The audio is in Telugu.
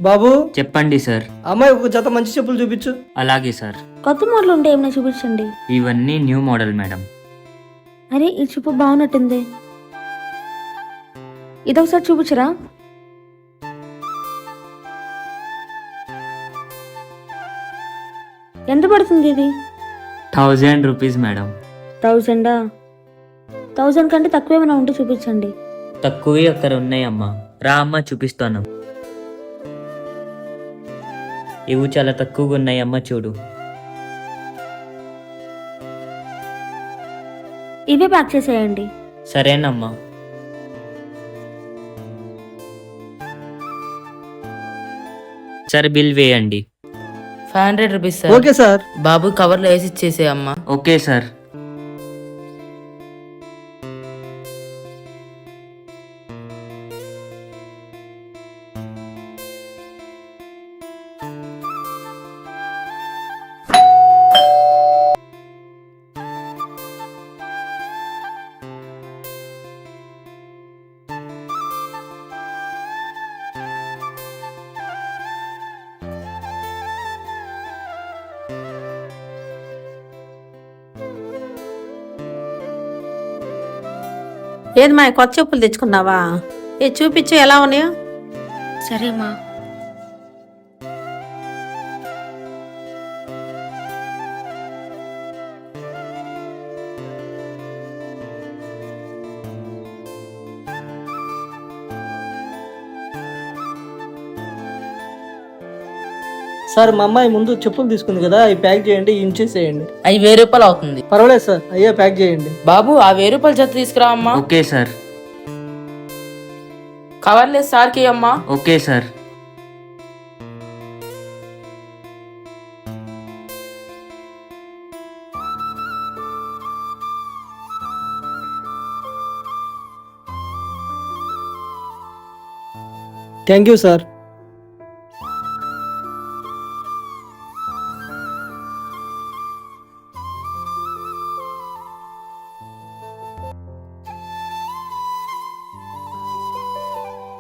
బాబు, చెప్పండి సార్. అమ్మాయి ఒక జత మంచి చెప్పులు చూపించు. అలాగే సార్. కొత్త మోడల్ ఉంటే ఏమైనా చూపించండి. ఇవన్నీ న్యూ మోడల్ మేడం. అరే ఈ చెప్పు బాగున్నట్టుంది, ఇదొకసారి చూపించరా? ఎంత పడుతుంది ఇది? 1000 రూపీస్ మేడం. 1000? 1000 కంటే తక్కువ ఏమైనా ఉంటే చూపించండి. తక్కువే అక్కడ ఉన్నాయమ్మా, రా అమ్మ చూపిస్తాను. ఇవి చాలా తక్కువగా ఉన్నాయి అమ్మ, చూడు. ఇవే ప్యాక్ చేసేయండి. సరేనమ్మా. సరే బిల్ వేయండి. 500 రూపీస్ సార్. Okay sir. బాబు కవర్లో వేసి ఇచ్చేసే అమ్మా. Okay sir. ఏది మా కొత్త చెప్పులు తెచ్చుకున్నావా? ఏ చూపించు ఎలా ఉన్నాయో. సరే మా. సార్, మా అమ్మాయి ముందు చెప్పులు తీసుకుంది కదా, అవి ప్యాక్ చేయండి, ఇంచేసేయండి. అవి 1000 రూపాయలు అవుతుంది. పర్వాలేదు సార్, అయ్యా ప్యాక్ చేయండి. బాబు ఆ 1000 రూపాయల జత తీసుకురా అమ్మా. Okay sir. కవర్లో సార్కి అమ్మా. Okay sir. Thank you sir.